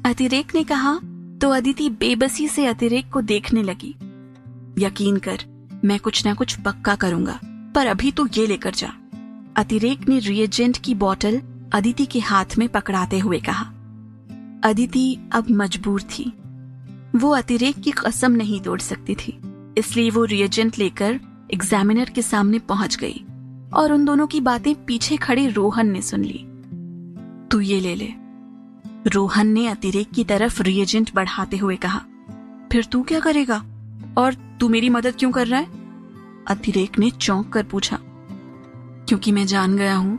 अतिरेक ने कहा तो अदिति बेबसी से अतिरेक को देखने लगी। यकीन कर, मैं कुछ ना कुछ पक्का करूंगा, पर अभी तू ये लेकर जा। अतिरेक ने रिएजेंट की बोतल अदिति के हाथ में पकड़ाते हुए कहा। अदिति अब मजबूर थी। वो अतिरेक की कसम नहीं तोड़ सकती थी, इसलिए वो रिएजेंट लेकर एग्जामिनर के सामने पहुंच गई और उन दोनों की बातें पीछे खड़े रोहन ने सुन ली। तू ये ले ले। रोहन ने अतिरेक की तरफ रिएजेंट बढ़ाते हुए कहा। फिर तू क्या करेगा? और तू मेरी मदद क्यों कर रहा है? अतिरेक ने चौंक कर पूछा। क्योंकि मैं जान गया हूं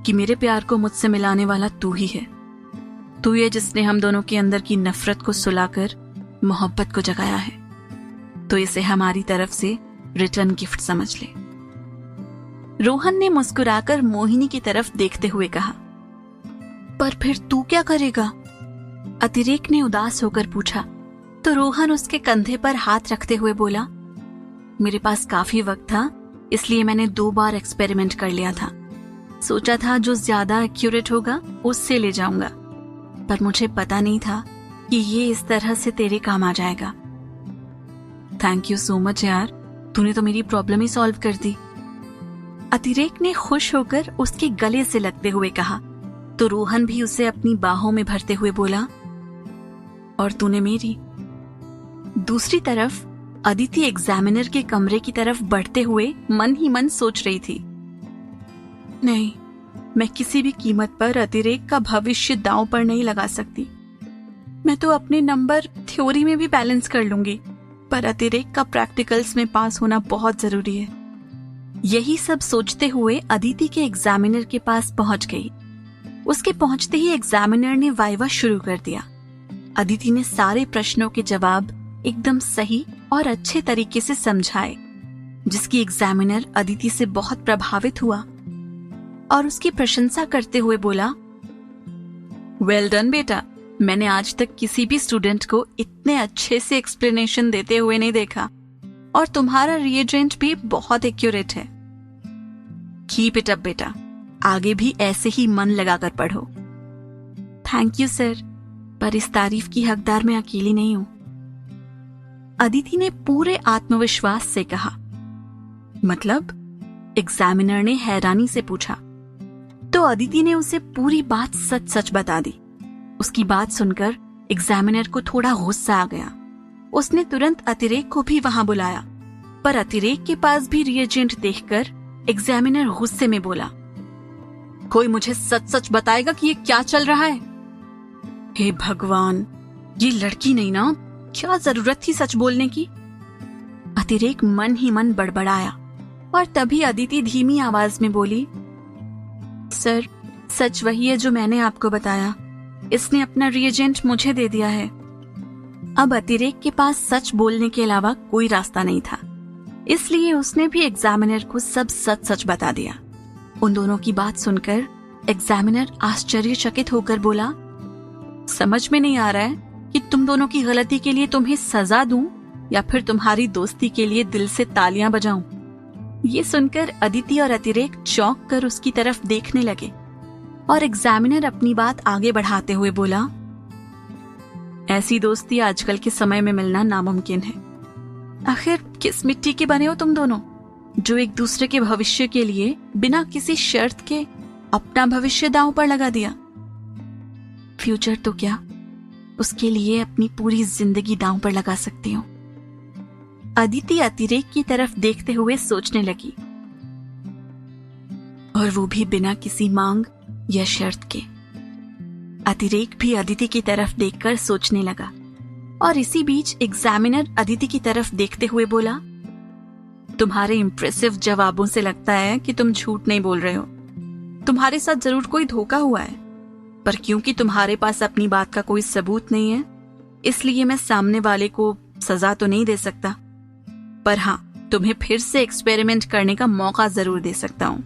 कि मेरे प्यार को मुझसे मिलाने वाला तू ही है। तू ये जिसने हम दोनों के अंदर की नफरत को सुलाकर मोहब्बत को जगाया है, तो इसे हमारी तरफ से रिटर्न गिफ्ट समझ ले। रोहन ने मुस्कुराकर मोहिनी की तरफ देखते हुए कहा। पर फिर तू क्या करेगा? अतिरेक ने उदास होकर पूछा, तो रोहन उसके कंधे पर हाथ रखते हुए बोला, मेरे पास काफी वक्त था, इसलिए मैंने 2 बार एक्सपेरिमेंट कर लिया था। सोचा था जो ज्यादा एक्यूरेट होगा उससे ले जाऊंगा, पर मुझे पता नहीं था कि ये इस तरह से तेरे काम आ जाएगा। थैंक यू सो मच यार, तूने तो मेरी प्रॉब्लम ही सॉल्व कर दी। अतिरेक ने खुश होकर उसके गले से लगते हुए कहा, तो रोहन भी उसे अपनी बाहों में भरते हुए बोला, और तूने मेरी। दूसरी तरफ अदिति एग्जामिनर के कमरे की तरफ बढ़ते हुए मन ही मन सोच रही थी, नहीं, मैं किसी भी कीमत पर अतिरेक का भविष्य दांव पर नहीं लगा सकती। मैं तो अपने नंबर थ्योरी में भी बैलेंस कर लूंगी, पर अतिरेक का प्रैक्टिकल्स में पास होना बहुत जरूरी है। यही सब सोचते हुए अदिति के एग्जामिनर के पास पहुंच गई। उसके पहुंचते ही एग्जामिनर ने वाइवा शुरू कर दिया। अदिति ने सारे प्रश्नों के जवाब एकदम सही और अच्छे तरीके से समझाए, जिसकी एग्जामिनर अदिति से बहुत प्रभावित हुआ और उसकी प्रशंसा करते हुए बोला, वेल डन बेटा, मैंने आज तक किसी भी स्टूडेंट को इतने अच्छे से एक्सप्लेनेशन देते हुए नहीं देखा, और तुम्हारा रिएजेंट भी बहुत एक्यूरेट है। कीप इट अप बेटा, आगे भी ऐसे ही मन लगाकर पढ़ो। थैंक यू सर, पर इस तारीफ की हकदार मैं अकेली नहीं हूं। अदिति ने पूरे आत्मविश्वास से कहा। मतलब? एग्जामिनर ने हैरानी से पूछा। तो अदिति ने उसे पूरी बात सच सच बता दी। उसकी बात सुनकर एग्जामिनर को थोड़ा गुस्सा आ गया। उसने तुरंत अतिरेक को भी वहां बुलाया, पर अतिरेक के पास भी रिएजेंट देखकर एग्जामिनर गुस्से में बोला, कोई मुझे सच सच बताएगा कि ये क्या चल रहा है? हे भगवान, ये लड़की नहीं ना, क्या जरूरत थी सच बोलने की? अतिरेक मन ही मन बड़बड़ाया और तभी अदिति धीमी आवाज में बोली, सर, सच वही है जो मैंने आपको बताया। इसने अपना रिएजेंट मुझे दे दिया है। अब अतिरेक के पास सच बोलने के अलावा कोई रास्ता नहीं था, इसलिए उसने भी एग्जामिनर को सब सच सच बता दिया। उन दोनों की बात सुनकर एग्जामिनर आश्चर्यचकित होकर बोला, समझ में नहीं आ रहा है कि तुम दोनों की गलती के लिए तुम्हें सजा दूं या फिर तुम्हारी दोस्ती के लिए दिल से तालियां बजाऊं। ये सुनकर अदिति और अतिरेक चौंक कर उसकी तरफ देखने लगे और एग्जामिनर अपनी बात आगे बढ़ाते हुए बोला, ऐसी दोस्ती आजकल के समय में मिलना नामुमकिन है। आखिर किस मिट्टी के बने हो तुम दोनों, जो एक दूसरे के भविष्य के लिए बिना किसी शर्त के अपना भविष्य दांव पर लगा दिया। फ्यूचर तो क्या, उसके लिए अपनी पूरी जिंदगी दांव पर लगा सकती हूँ। अदिति अतिरेक की तरफ देखते हुए सोचने लगी, और वो भी बिना किसी मांग या शर्त के। अतिरेक भी अदिति की तरफ देखकर सोचने लगा, और इसी बीच एग्जामिनर अदिति की तरफ देखते हुए बोला, तुम्हारे इंप्रेसिव जवाबों से लगता है कि तुम झूठ नहीं बोल रहे हो। तुम्हारे साथ जरूर कोई धोखा हुआ है, पर क्योंकि तुम्हारे पास अपनी बात का कोई सबूत नहीं है, इसलिए मैं सामने वाले को सजा तो नहीं दे सकता, पर हाँ, तुम्हें फिर से एक्सपेरिमेंट करने का मौका जरूर दे सकता हूं।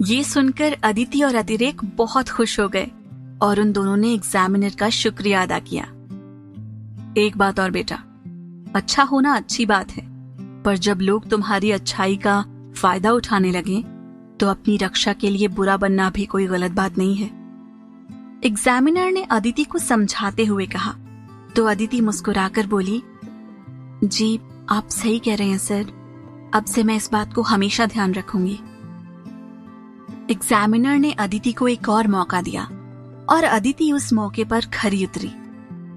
ये सुनकर अदिति और अतिरेक बहुत खुश हो गए और उन दोनों ने एग्जामिनर का शुक्रिया अदा किया। एक बात और बेटा, अच्छा होना अच्छी बात है, पर जब लोग तुम्हारी अच्छाई का फायदा उठाने लगे तो अपनी रक्षा के लिए बुरा बनना भी कोई गलत बात नहीं है। एग्जामिनर ने अदिति को समझाते हुए कहा तो अदिति मुस्कुराकर बोली, जी आप सही कह रहे हैं सर, अब से मैं इस बात को हमेशा ध्यान रखूंगी। एग्जामिनर ने अदिति को एक और मौका दिया और अदिति उस मौके पर खरी उतरी।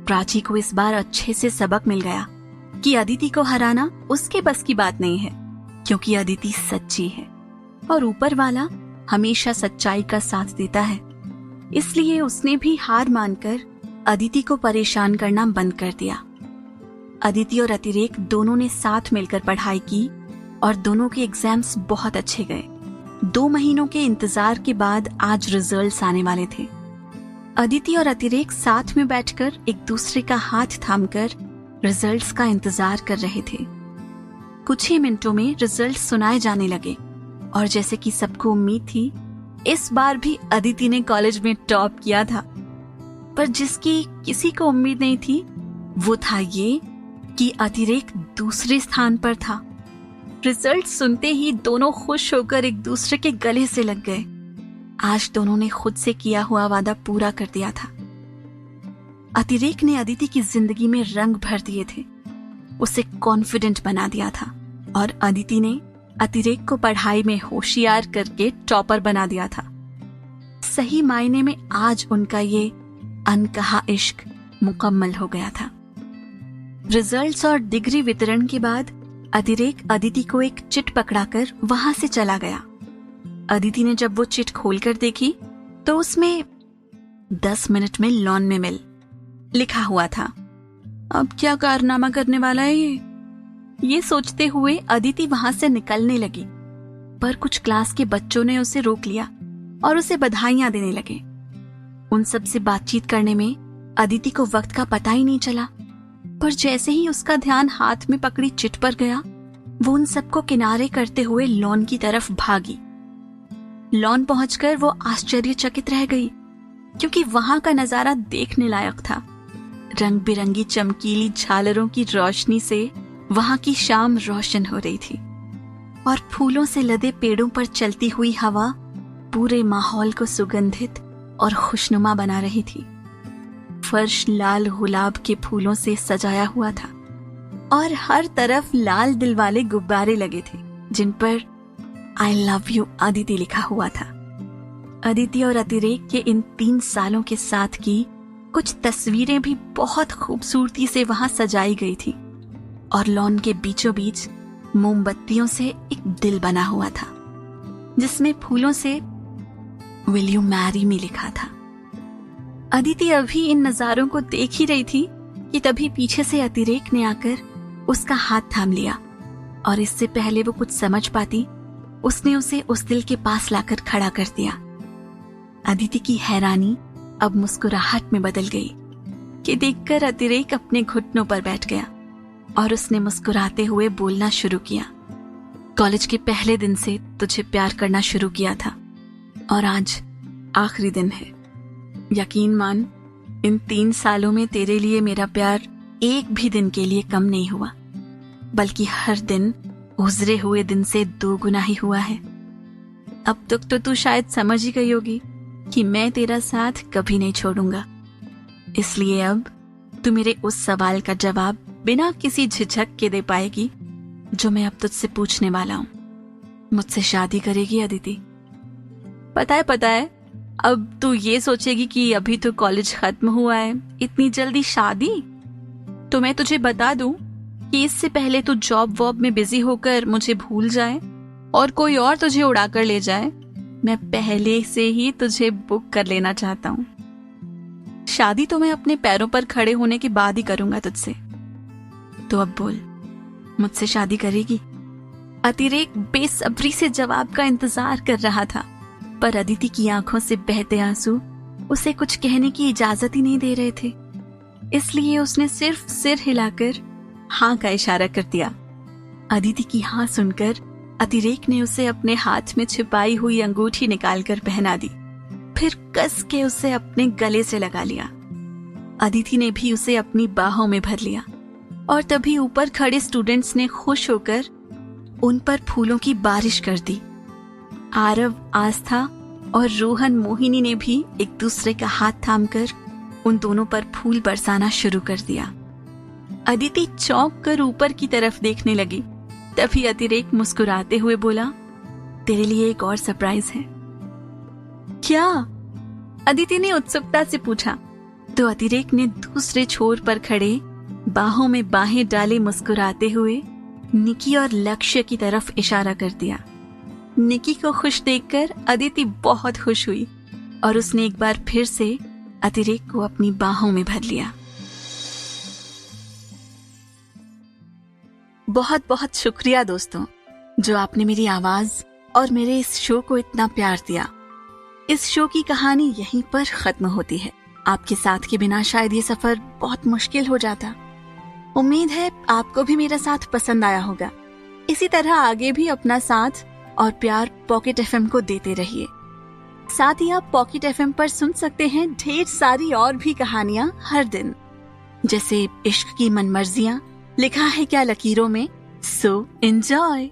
प्राची को इस बार अच्छे से सबक मिल गया कि अदिति को हराना उसके बस की बात नहीं है, क्योंकि अदिति सच्ची है और ऊपर वाला हमेशा सच्चाई का साथ देता है। इसलिए उसने भी हार मानकर अदिति को परेशान करना बंद कर दिया। अदिति और अतिरेक दोनों ने साथ मिलकर पढ़ाई की और दोनों के एग्जाम्स बहुत अच्छे गए। 2 महीनों के इंतजार के बाद आज रिजल्ट्स आने वाले थे। अदिति और अतिरेक साथ में बैठकर एक दूसरे का हाथ थामकर रिजल्ट्स का इंतजार कर रहे थे। कुछ ही मिनटों में रिजल्ट सुनाए जाने लगे और जैसे कि सबको उम्मीद थी, इस बार भी अदिति ने कॉलेज में टॉप किया था। पर जिसकी किसी को उम्मीद नहीं थी वो था ये कि अतिरेक दूसरे स्थान पर था। रिजल्ट सुनते ही दोनों खुश होकर एक दूसरे के गले से लग गए। आज दोनों ने खुद से किया हुआ वादा पूरा कर दिया था। अतिरेक ने अदिति की जिंदगी में रंग भर दिए थे, उसे कॉन्फिडेंट बना दिया था और अदिति ने अतिरेक को पढ़ाई में होशियार करके टॉपर बना दिया था। सही मायने में आज उनका ये अनकहा इश्क मुकम्मल हो गया था। रिजल्ट्स और डिग्री वितरण के बाद अतिरेक अदिति को एक चिट पकड़ाकर वहां से चला गया। अदिति ने जब वो चिट खोलकर देखी तो उसमें 10 मिनट में लॉन में मिल लिखा हुआ था। अब क्या कारनामा करने वाला है ये सोचते हुए अदिति वहां से निकलने लगी, पर कुछ क्लास के बच्चों ने उसे रोक लिया और उसे बधाइयां देने लगे। उन सब से बातचीत करने में अदिति को वक्त का पता ही नहीं चला, पर जैसे ही उसका ध्यान हाथ में पकड़ी चिट पर गया, वो उन सबको किनारे करते हुए लॉन की तरफ भागी। लॉन पहुंचकर वो आश्चर्यचकित रह गई, क्योंकि वहां का नजारा देखने लायक था। रंग बिरंगी चमकीली झालरों की रोशनी से वहां की शाम रोशन हो रही थी और फूलों से लदे पेड़ों पर चलती हुई हवा पूरे माहौल को सुगंधित और खुशनुमा बना रही थी। फर्श लाल गुलाब के फूलों से सजाया हुआ था और हर तरफ लाल दिल वाले गुब्बारे लगे थे, जिन पर आई लव यू अदिति लिखा हुआ था। अदिति और अतिरेक के इन 3 सालों के साथ की कुछ तस्वीरें भी बहुत खूबसूरती से वहां सजाई गई थी और लॉन के बीचों बीच मोमबत्तियों से एक दिल बना हुआ था, जिसमें फूलों से विल यू मैरी मी लिखा था। अदिति अभी इन नजारों को देख ही रही थी कि तभी पीछे से अतिरेक ने आकर उसका हाथ थाम लिया और इससे पहले वो कुछ समझ पाती, उसने उसे उस दिल के पास लाकर खड़ा कर दिया। अदिति की हैरानी अब मुस्कुराहट में बदल गई कि देखकर अतिरेक अपने घुटनों पर बैठ गया और उसने मुस्कुराते हुए बोलना शुरू किया, कॉलेज के पहले दिन से तुझे प्यार करना शुरू किया था और आज आखिरी दिन है। यकीन मान, इन 3 सालों में तेरे लिए मेरा प्यार एक भी दिन के लिए कम नहीं हुआ, बल्कि हर दिन गुजरे हुए दिन से 2 गुना ही हुआ है। अब तक तो तू शायद समझ ही गई होगी कि मैं तेरा साथ कभी नहीं छोड़ूंगा। इसलिए अब तू मेरे उस सवाल का जवाब बिना किसी झिझक के दे पाएगी जो मैं अब तुझसे पूछने वाला हूं। मुझसे शादी करेगी अदिति? पता है, अब तू ये सोचेगी कि अभी तो कॉलेज खत्म हुआ है, इतनी जल्दी शादी? तो मैं तुझे बता दूं कि इससे पहले तू जॉब वॉब में बिजी होकर मुझे भूल जाए और कोई और तुझे उड़ा कर ले जाए, मैं पहले से ही तुझे बुक कर लेना चाहता हूँ। शादी तो मैं अपने पैरों पर खड़े होने के बाद ही करूंगा तुझसे। तो अब बोल, मुझसे शादी करेगी? अतिरेक बेसब्री से जवाब का इंतजार कर रहा था, पर अदिति की आंखों से बहते आंसू उसे कुछ कहने की इजाजत ही नहीं दे रहे थे। इसलिए उसने सिर्फ सिर हिलाकर हाँ का इशारा कर दिया। अदिति की हाँ सुनकर अतिरेक ने उसे अपने हाथ में छिपाई हुई अंगूठी निकालकर पहना दी, फिर कस के उसे अपने गले से लगा लिया। अदिति ने भी उसे अपनी बाहों में भर लिया और तभी ऊपर खड़े स्टूडेंट्स ने खुश होकर उन पर फूलों की बारिश कर दी। आरव, आस्था और रोहन मोहिनी ने भी एक दूसरे का हाथ थामकर उन दोनों पर फूल बरसाना शुरू कर दिया। अदिति चौंक कर ऊपर की तरफ देखने लगी। तभी अतिरेक मुस्कुराते हुए बोला, तेरे लिए एक और सरप्राइज है। क्या? अदिति ने उत्सुकता से पूछा। तो अतिरेक ने दूसरे छोर पर खड़े बाहों में बाहें डाले मुस्कुराते हुए निकी और लक्ष्य की तरफ इशारा कर दिया। निकी को खुश देखकर अदिति बहुत खुश हुई और उसने एक बार फिर से अतिरेक को अपनी बाहों में भर लिया। बहुत बहुत शुक्रिया दोस्तों, जो आपने मेरी आवाज और मेरे इस शो को इतना प्यार दिया। इस शो की कहानी यहीं पर खत्म होती है। आपके साथ के बिना शायद ये सफर बहुत मुश्किल हो जाता। उम्मीद है आपको भी मेरा साथ पसंद आया होगा। इसी तरह आगे भी अपना साथ और प्यार पॉकेट एफएम को देते रहिए। साथ ही आप पॉकेट एफएम पर सुन सकते हैं ढेर सारी और भी कहानियां हर दिन, जैसे इश्क की मनमर्जियां, लिखा है क्या लकीरों में। So enjoy.